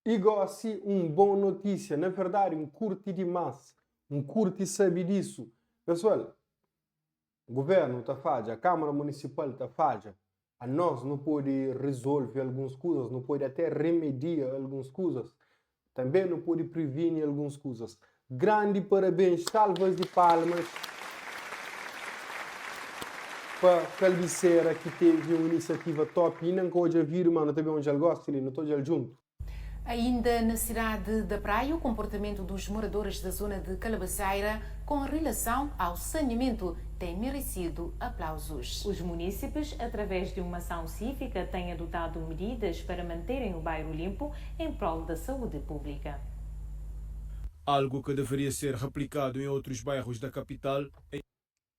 igual assim, boa notícia. Na verdade, curte demais. Curte sabe disso. Pessoal, o governo está falha, a Câmara Municipal está falha. A nós não pode resolver algumas coisas, não pode até remediar algumas coisas. Também não pode prevenir algumas coisas. Grande parabéns, salvas de palmas para a Calviceira, que teve uma iniciativa top. E não pode vir, mano, também onde ele gosta, não estou junto. Ainda na cidade da Praia, o comportamento dos moradores da zona de Calabaceira com relação ao saneamento tem merecido aplausos. Os munícipes, através de uma ação cívica, têm adotado medidas para manterem o bairro limpo em prol da saúde pública. Algo que deveria ser replicado em outros bairros da capital.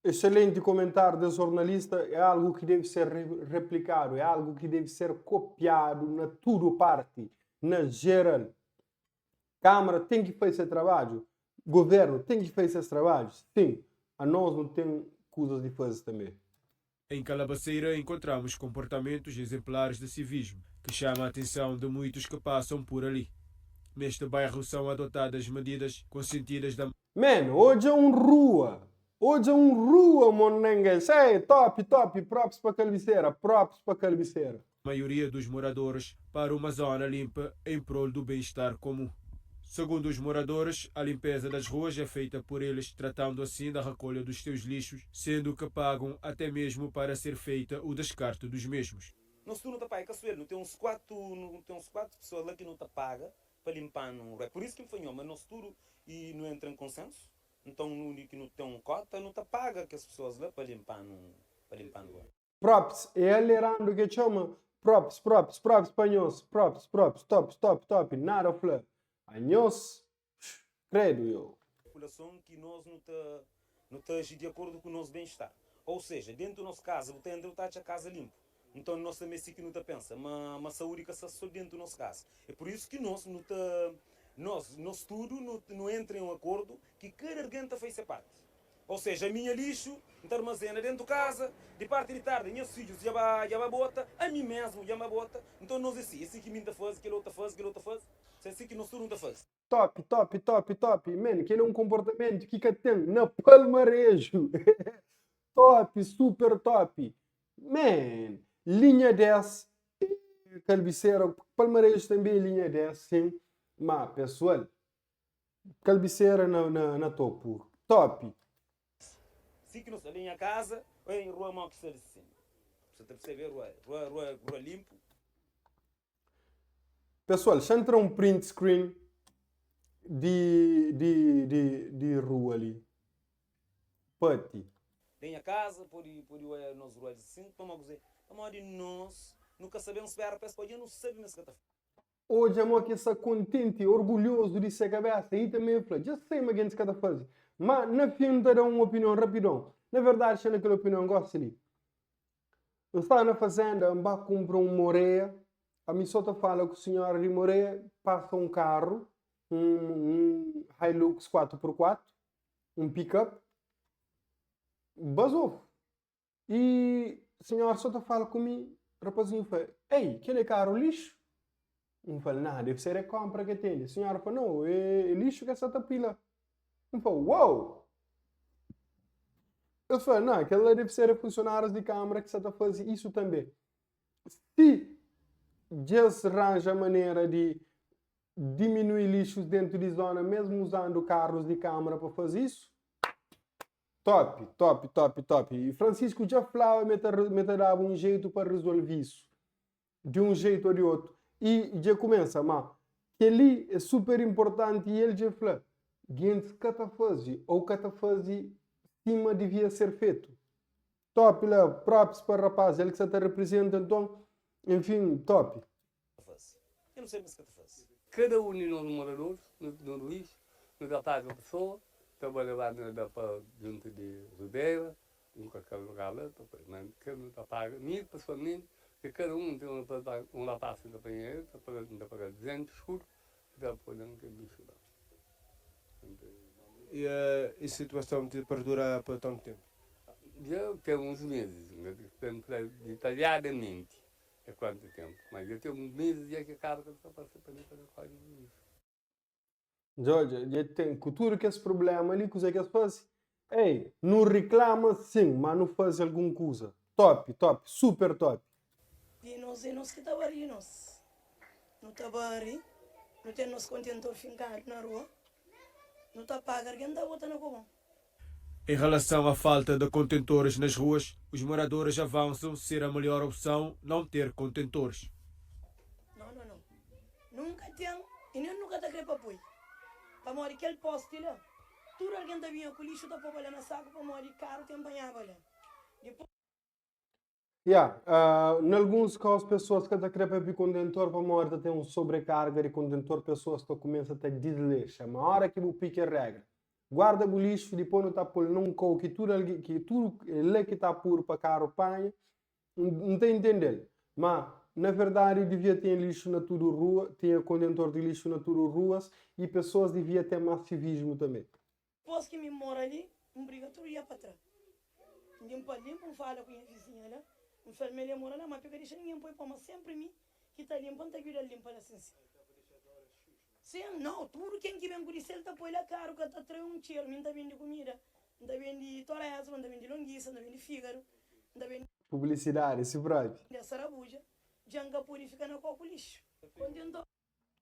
Excelente comentário da jornalista. É algo que deve ser replicado, é algo que deve ser copiado na tudo parte, na geral. Câmara tem que fazer esse trabalho, governo tem que fazer esse trabalho. Sim, a nós não tem coisas de fazer também. Em Calabaceira encontramos comportamentos exemplares de civismo que chamam a atenção de muitos que passam por ali. Neste bairro são adotadas medidas consentidas da... Mano, hoje é rua. Hoje é rua, monenga. Sei, top. Props para Calviceira. A maioria dos moradores para uma zona limpa em prol do bem-estar comum. Segundo os moradores, a limpeza das ruas é feita por eles, tratando assim da recolha dos seus lixos, sendo que pagam até mesmo para ser feita o descarte dos mesmos. Não se não te paga, caçoeiro, não tem uns quatro pessoas lá que não te paga para limpar no... É por isso que me fanhou, mas não se tudo e não entra em consenso. Então, no que não tem um cota, não te paga que as pessoas lá para limpar no Props, é alerando que chama. Props, panhos. Props, top. Nada flor. Anhos, credo eu. População que nós não esteja de acordo com o nosso bem-estar. Ou seja, dentro da nossa casa, você ainda está a casa limpa. Então, nós também assim que não está pensa, mas saúde que está só dentro da nossa casa. É por isso que nós não está... Nós tudo não entra em um acordo que cada alguém faz a parte. Ou seja, a minha lixo está armazena dentro de casa, de parte de tarde, meus filhos já vai bota, a mim mesmo já me bota. Então nós assim que me faz, aquele outro faz, é assim que nós tudo não faz. Top. Man, que é comportamento que tem na palmarejo. Top, super top. Man, linha 10. Calviceira, palmarejo também linha 10, sim. Mas, pessoal, Calviceira na topo. Top. Se que não se alinha a casa, em rua mal que se assim. Você tem que perceber, rua limpo. Pessoal, já entra um print screen de rua ali. Pati. Tem a casa, por nós ruas assim, vamos dizer, nós nunca sabemos esperar, peço para não sabemos que está. Hoje é que está contente, orgulhoso de ser cabeça e também fala, já sei mais que está fazendo. Mas na fim dar uma opinião rapidão. Na verdade, se naquela opinião gosta ali. Eu estava na fazenda, eu comprar um moreia. A minha só fala que o senhor de moreia passa um carro, um Hilux 4x4, um pick-up, basou. E o senhor só fala comigo, rapazinho, fala, ei, aquele carro lixo? Eu falei, não, deve ser a compra que tem. A senhora falou, não, é lixo que essa pila. Eu falei, uau! Eu falei, não, aquela deve ser a funcionários de câmara que está fazendo isso também. Se já se arranja a maneira de diminuir lixos dentro de zona, mesmo usando carros de câmara para fazer isso, top. E Francisco já falava, me dava um jeito para resolver isso. De um jeito ou de outro. E já começa, mas que ali é super importante e ele já fala, gente que está fazendo ou que está fazendo cima devia ser feito. Top, lá, props para o rapaz, ele que está representa, então, enfim, top. Eu não sei mais o que está fazendo. Cada um de nós moradores, no lixo, no tratar de uma pessoa, trabalhar junto de rodeira, em qualquer lugar lá, cada um está pago, pessoalmente, que cada um tem uma taxa de banheiro, está pagando 200 escuros, está pagando que lixo lá. E a situação perdura por tanto tempo? Já tem uns meses, detalhadamente, é quanto tempo, mas já tem uns meses já que a carga está passando para quase Georgia, já tem cultura que esse problema ali, coisa que eles fazem. Ei, não reclama sim, mas não faz alguma coisa. Top, top, super top. E nós que trabalhamos, nós. Não trabalhamos, não temos nosso contentor fincado na rua, não está pagar, quem está botando na cobão. Em relação à falta de contentores nas ruas, os moradores avançam ser a melhor opção não ter contentores. Não. Nunca tem, e nem nunca está querendo apoio. Para morrer aquele poste lá, tudo alguém está vindo com o lixo, está pondo na saco, para morrer caro, tem banhava lá. Depois, em alguns casos, pessoas que estão querendo contentor para morrer tem um sobrecarga de contentor, pessoas que começam a desleixar. Uma hora que o pique é regra. Guarda o lixo, depois não está por num cou que tudo ele que está puro para carro panha, não está entendendo. Mas na verdade devia ter lixo na tudo rua, tinha contentor de lixo na tudo ruas e pessoas devia ter mais civismo também. depois que me mora ali, briga tudo ia para trás. Limpa, fala com a vizinha lá, enfermeira mora lá, mas pega deixa ninguém põe para mas sempre mim que está limpando, está cuidando limpa assim. Sim, não, tudo quem que vem com isso, ele está põe lá caro, que está trazendo um cheiro, não está vendo comida, não está vendo torresmo, não está vendo longuiça, não está vendo fígado, não está vendo Publicidade, esse próprio. sarabuja, janga purifica na coco lixo. Contentor,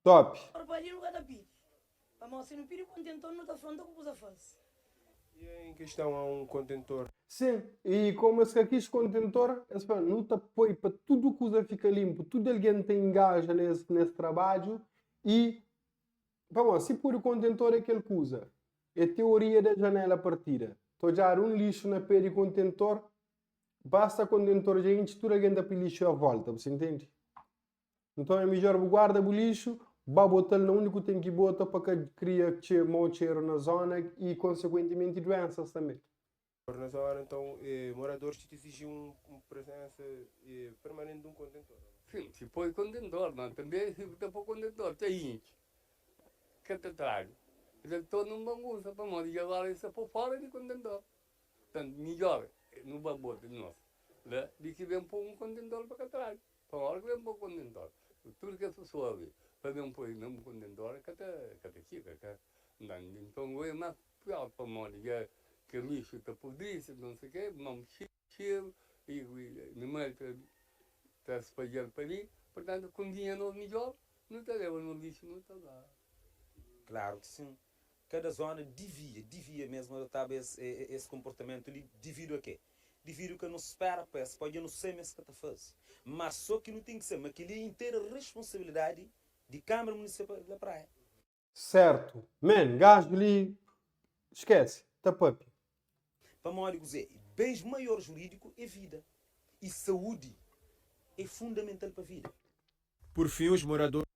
Top. para ali lugar da pide. Mas se não pide contentor, não está falando com coisa faz. E em questão a um contentor? Sim, e como esse aqui, esse contentor, não está põe para tudo que usa fica limpo, tudo alguém tem engaja nesse trabalho e vamos, se por o contentor é aquele que usa, é teoria da janela partida. Estou já um lixo na pé de contentor, basta contentor já enche tudo alguém dá para lixo à volta, você entende? Então é melhor guarda o lixo, vai botar no único que tem que botar para que cria mau cheiro na zona e consequentemente doenças também. Na zona, então, moradores te exigem uma presença permanente de um contentor. Sim, se põe contentor, mas também se você põe contentor, tem gente que te traz. Ele todo não bagunça para morrer e agora isso é por fora de contentor. Portanto, melhor, não vai botar de nós. De que vem pôr um contentor para cá atrás. Para a hora que vem pôr um contentor. Tudo que a pessoa vê, para vem pôr um contentor, que te fica. Então, é mais pior para morrer. Que lixo está podrido, não sei o quê, não cheiro, e no meio está espalhado para ali. Portanto, com dinheiro melhor, não está levando no lixo, não está lá. Claro que sim. Cada zona devia mesmo adotar esse comportamento ali, devido a quê? Devido a que não se espera, pode não ser mesmo que está fazendo. Mas só que não tem que ser, mas que ele é inteira responsabilidade de Câmara Municipal da Praia. Certo. Man, gajo ali, esquece, tá papi. Para morrer, dizer, bens maior jurídico é vida. E saúde é fundamental para a vida. Por fim, os moradores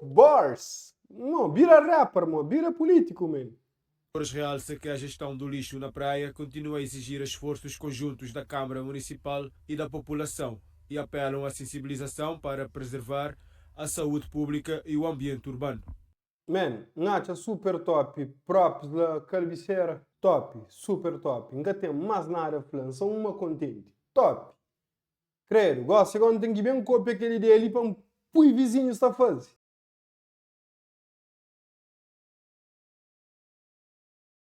Bars! Não, vira rapper, mano, vira político, man. realçam que a gestão do lixo na praia continua a exigir esforços conjuntos da Câmara Municipal e da população e apelam à sensibilização para preservar a saúde pública e o ambiente urbano. Man, Nacha super top, props da Calviceira, top, super top. Ainda tem mais nada falando, são uma contente, top. Credo, gosto, agora tem que ver um copia aquele dele para um vizinho está a fazer.